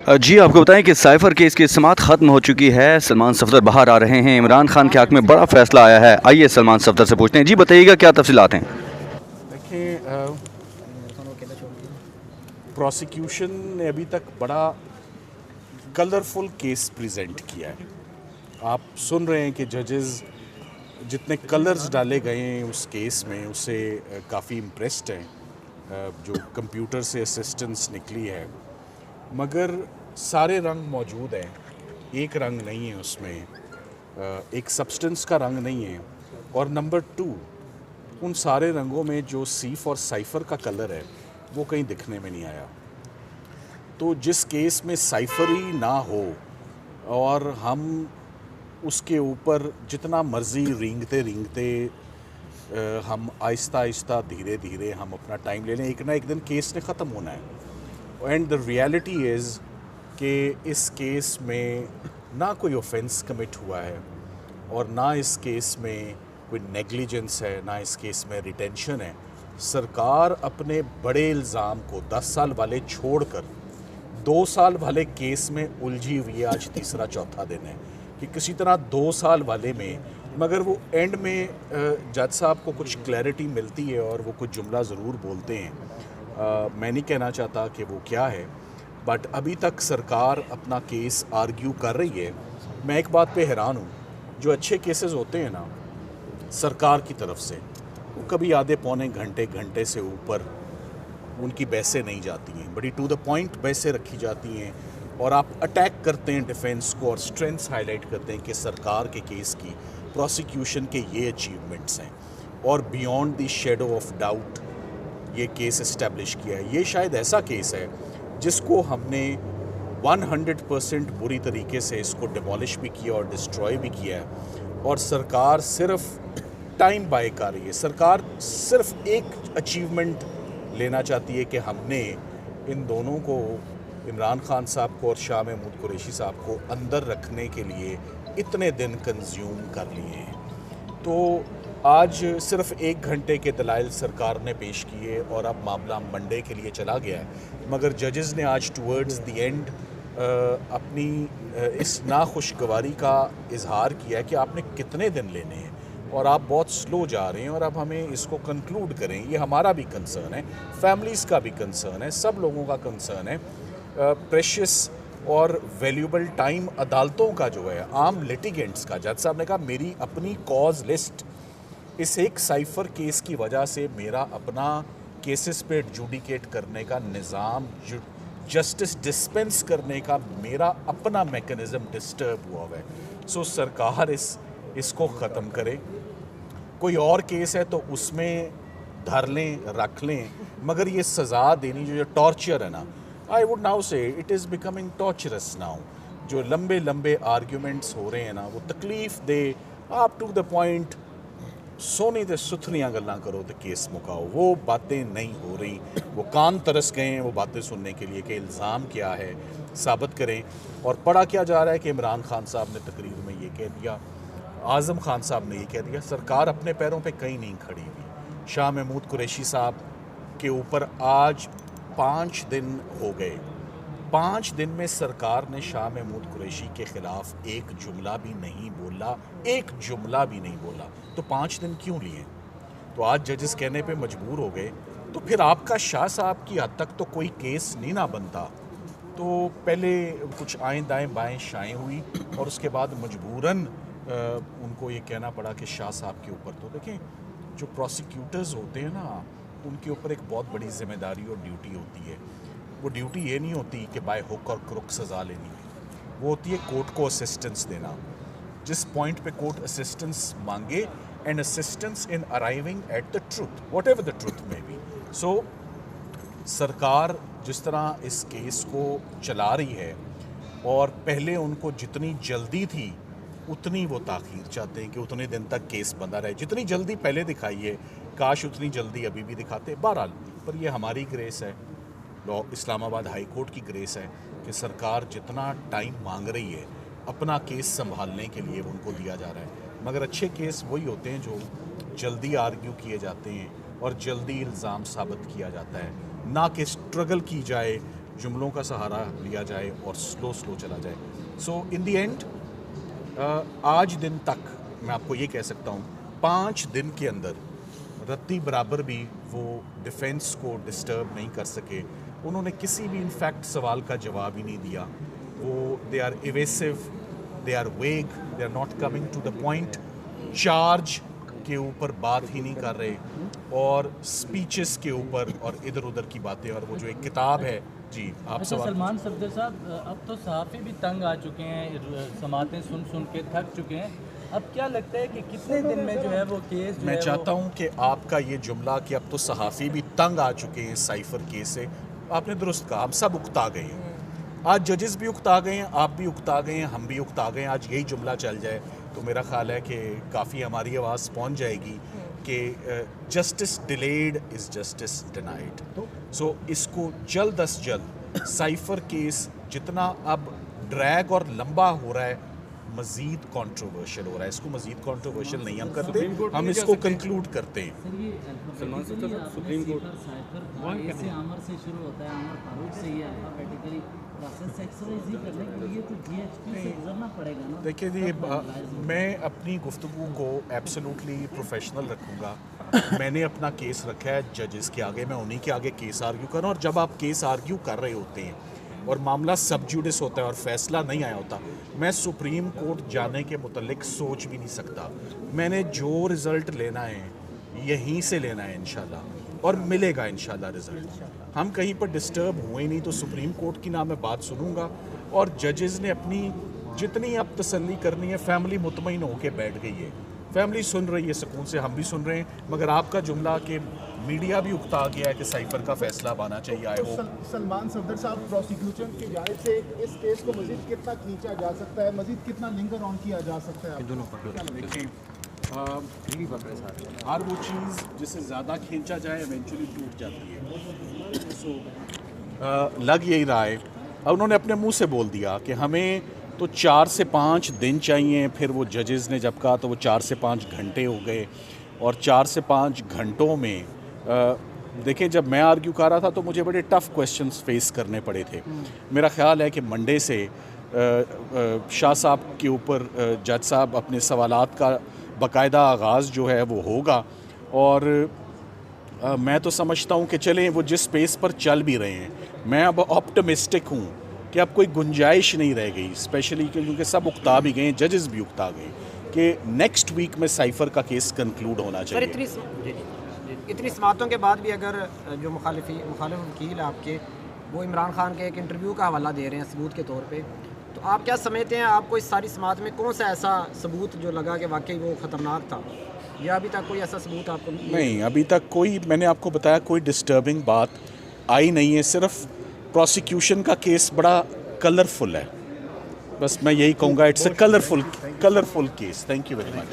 जी आपको बताएं कि साइफर केस की समाअत ख़त्म हो चुकी है। सलमान सफदर बाहर आ रहे हैं। इमरान खान के हक़ में बड़ा फैसला आया है। आइए सलमान सफदर से पूछते हैं। जी बताइएगा क्या तफसीलात हैं। देखिए, प्रोसिक्यूशन ने अभी तक बड़ा कलरफुल केस प्रेजेंट किया है। आप सुन रहे हैं कि जजेस जितने कलर्स डाले गए हैं उस केस में उससे काफ़ी इम्प्रेस्ड हैं। जो कंप्यूटर से असिस्टेंस निकली है, मगर सारे रंग मौजूद हैं, एक रंग नहीं है उसमें, एक सब्सटेंस का रंग नहीं है। और नंबर टू, उन सारे रंगों में जो सीफ और साइफ़र का कलर है वो कहीं दिखने में नहीं आया। तो जिस केस में साइफ़र ही ना हो और हम उसके ऊपर जितना मर्ज़ी रेंगते रेंगते हम आहिस्ता आहिस्ता धीरे धीरे हम अपना टाइम ले लें, एक ना एक दिन केस ने ख़त्म होना है। एंड द रियलिटी इज़ कि इस केस में ना कोई ऑफेंस कमिट हुआ है और ना इस केस में कोई नेग्लिजेंस है, ना इस केस में रिटेंशन है। सरकार अपने बड़े इल्ज़ाम को 10 साल वाले छोड़कर 2 साल वाले केस में उलझी हुई है। आज तीसरा चौथा दिन है कि किसी तरह 2 साल वाले में, मगर वो एंड में जज साहब को कुछ क्लैरिटी मिलती है और वो कुछ जुमला ज़रूर बोलते हैं। मैं नहीं कहना चाहता कि वो क्या है, बट अभी तक सरकार अपना केस आर्ग्यू कर रही है। मैं एक बात पे हैरान हूँ, जो अच्छे केसेस होते हैं ना सरकार की तरफ से, वो कभी आधे पौने घंटे से ऊपर उनकी बहसें नहीं जाती हैं, बड़ी टू द पॉइंट बहसें रखी जाती हैं और आप अटैक करते हैं डिफेंस को और स्ट्रेंथ्स हाईलाइट करते हैं कि सरकार के केस की, प्रोसिक्यूशन के ये अचीवमेंट्स हैं और beyond the shadow of doubt ये केस इस्टेब्लिश किया है। ये शायद ऐसा केस है जिसको हमने 100% बुरी तरीके से इसको डिमोलिश भी किया और डिस्ट्रॉय भी किया है और सरकार सिर्फ टाइम बाय कर रही है। सरकार सिर्फ एक अचीवमेंट लेना चाहती है कि हमने इन दोनों को, इमरान खान साहब को और शाह महमूद कुरैशी साहब को अंदर रखने के लिए इतने दिन कंज्यूम कर लिए हैं। तो आज सिर्फ 1 घंटे के दलाइल सरकार ने पेश किए और अब मामला मंडे के लिए चला गया है। मगर जजेस ने आज टूवर्ड्स द एंड अपनी इस नाखुशगवारी का इजहार किया है कि आपने कितने दिन लेने हैं और आप बहुत स्लो जा रहे हैं और अब हमें इसको कंक्लूड करें। ये हमारा भी कंसर्न है, फैमिलीज़ का भी कंसर्न है, सब लोगों का कंसर्न है। प्रेशियस और वैल्यूबल टाइम अदालतों का जो है, आम लिटिगेंट्स का, जज साहब ने कहा मेरी अपनी कॉज लिस्ट इस एक साइफर केस की वजह से मेरा अपना केसेस पे एडजुडिकेट करने का निज़ाम, जस्टिस डिस्पेंस करने का मेरा अपना मैकेनिज़्म डिस्टर्ब हुआ है। सो सरकार इसको ख़त्म करे। कोई और केस है तो उसमें धर लें, रख लें, मगर ये सज़ा देनी जो टॉर्चर है ना, आई वुड नाउ से it is becoming torturers now. जो लंबे लंबे आर्ग्यूमेंट्स हो रहे हैं ना, वो तकलीफ़ दे, आप टू द पॉइंट सोनी ते सुथनियाँ गल्लां करो तो केस मुकाओ, वो बातें नहीं हो रही। वो कान तरस गए हैं वो बातें सुनने के लिए कि इल्ज़ाम क्या है, साबित करें। और पढ़ा क्या जा रहा है कि इमरान खान साहब ने तकरीर में ये कह दिया, आज़म खान साहब ने ये कह दिया, सरकार अपने पैरों पे कहीं नहीं खड़ी हुई। शाह महमूद कुरैशी साहब के ऊपर आज 5 दिन हो गए। 5 दिन में सरकार ने शाह महमूद कुरैशी के ख़िलाफ़ एक जुमला भी नहीं बोला, एक जुमला भी नहीं बोला। तो 5 दिन क्यों लिए? तो आज जजेस कहने पे मजबूर हो गए। तो फिर आपका शाह साहब की हद तक तो कोई केस नहीं ना बनता। तो पहले कुछ आएँ दाएँ बाएँ शाएँ हुई और उसके बाद मजबूरन उनको ये कहना पड़ा कि शाह साहब के ऊपर, तो देखें जो प्रोसिक्यूटर्स होते हैं ना, उनके ऊपर एक बहुत बड़ी जिम्मेदारी और ड्यूटी होती है। वो ड्यूटी ये नहीं होती कि बाय हुक और क्रुक सज़ा लेनी है, वो होती है कोर्ट को असिस्टेंस देना। जिस पॉइंट पे कोर्ट असिस्टेंस मांगे, and assistance in arriving at the truth, what ever the truth में बी। सो सरकार जिस तरह इस केस को चला रही है और पहले उनको जितनी जल्दी थी उतनी वो ताख़ीर चाहते हैं कि उतने दिन तक केस बंदा रहे। जितनी जल्दी पहले दिखाई है, काश उतनी जल्दी अभी भी दिखाते। बहरहाल, पर ये हमारी ग्रेस है, लॉ इस्लामाबाद हाई कोर्ट की ग्रेस है कि सरकार जितना टाइम मांग रही है अपना केस संभालने के लिए वो उनको दिया जा रहा है। मगर अच्छे केस वही होते हैं जो जल्दी आर्ग्यू किए जाते हैं और जल्दी इल्ज़ाम साबित किया जाता है, ना कि स्ट्रगल की जाए जुमलों का सहारा लिया जाए और स्लो चला जाए। सो इन दी एंड आज दिन तक मैं आपको ये कह सकता हूँ 5 दिन के अंदर रत्ती बराबर भी वो डिफेंस को डिस्टर्ब नहीं कर सके। उन्होंने किसी भी इनफैक्ट सवाल का जवाब ही नहीं दिया। वो they are evasive, they are vague, they are not coming to the point, charge के ऊपर बात ही नहीं कर रहे और स्पीचेस के ऊपर और इधर उधर की बातें। और वो जो एक किताब है जी आप अच्छा सवाल सलमान सफदर साहब, अब तो सहाफ़ी भी तंग आ चुके हैं, समातें सुन के थक चुके हैं। अब क्या लगता है कि कितने दिन में जो है वो केस जो मैं है चाहता हूं कि आपका ये जुमला कि अब तो सहाफ़ी भी तंग आ चुके हैं साइफर केस से, आपने दुरुस्त कहा। हम सब उकता गए हैं, आज जजेस भी उकता गए हैं, आप भी उकता गए हैं, हम भी उकता गए हैं। आज यही जुमला चल जाए तो मेरा ख्याल है कि काफ़ी हमारी आवाज़ पहुंच जाएगी कि justice delayed is justice denied. So इसको जल्द अज जल्द साइफर केस जितना अब ड्रैग और लंबा हो रहा है, मज़ीद कंट्रोवर्शियल हो रहा है, इसको मज़ीद कंट्रोवर्शियल नहीं हम करते, हम इसको कंक्लूड करते हैं। सलमान सफदर सुप्रीम कोर्ट से अमर से शुरू होता है, अमर फारूक से ही अल्फाबेटिकली प्रोसेस सेक्सुअलाइज ही करने के लिए तो जीएचपी से गुजरना पड़ेगा ना। देखिए जी, मैं अपनी गुफ्तगू को एब्सोल्युटली प्रोफेशनल रखूँगा। मैंने अपना केस रखा है जजेस के आगे, मैं उन्हीं के आगे केस आर्ग्यू कर रहा हूँ। और जब आप केस आर्ग्यू कर रहे होते हैं और मामला सब जुडिस होता है और फैसला नहीं आया होता, मैं सुप्रीम कोर्ट जाने के मुतल्लिक सोच भी नहीं सकता। मैंने जो रिज़ल्ट लेना है यहीं से लेना है इंशाल्लाह, और मिलेगा इंशाल्लाह रिज़ल्ट। हम कहीं पर डिस्टर्ब हुए नहीं तो सुप्रीम कोर्ट की ना मैं बात सुनूंगा। और जजेस ने अपनी जितनी अब तसल्ली करनी है, फैमिली मुतमईन होकर बैठ गई है, फैमिली सुन रही है सुकून से, हम भी सुन रहे हैं। मगर आपका जुमला कि मीडिया भी उकता गया है कि साइफर का फैसला आना चाहिए, आई होप। सलमान सफदर साहब, प्रोसिक्यूशन की जानिब से इस केस को मजीद कितना खींचा जा सकता है, मजीद कितना लिंगर ऑन किया जा सकता है? देखें, हर वो चीज़ जिसे ज़्यादा खींचा जाए इवेंचुअली टूट जाती है। सो लग यही रहा है। अब उन्होंने अपने मुंह से बोल दिया कि हमें तो 4 से 5 दिन चाहिए, फिर वो जजेस ने जब कहा तो वो 4 से 5 घंटे हो गए। और 4 से 5 घंटों में देखिए, जब मैं आर्ग्यू कर रहा था तो मुझे बड़े टफ़ क्वेश्चंस फेस करने पड़े थे। मेरा ख्याल है कि मंडे से शाह साहब के ऊपर जज साहब अपने सवालात का बाकायदा आगाज़ जो है वो होगा। और मैं तो समझता हूँ कि चलें, वो जिस पेस पर चल भी रहे हैं, मैं अब ऑप्टिमिस्टिक हूँ कि अब कोई गुंजाइश नहीं रह गई, स्पेशली क्योंकि सब उकता भी गए, जजेस भी उकता गए, कि नेक्स्ट वीक में साइफर का केस कंक्लूड होना चाहिए। इतनी समातों के बाद भी अगर जो मुखालिफ वकील है आपके, वो इमरान खान के एक इंटरव्यू का हवाला दे रहे हैं सबूत के तौर पे, तो आप क्या समझते हैं, आपको इस सारी समात में कौन सा ऐसा सबूत जो लगा कि वाकई वो ख़तरनाक था, या अभी तक कोई ऐसा सबूत आपको नहीं, अभी तक कोई, मैंने आपको बताया, कोई डिस्टर्बिंग बात आई नहीं है। सिर्फ प्रोसिक्यूशन का केस बड़ा कलरफुल है, बस मैं यही कहूँगा, it's a colourful case. Thank you very much.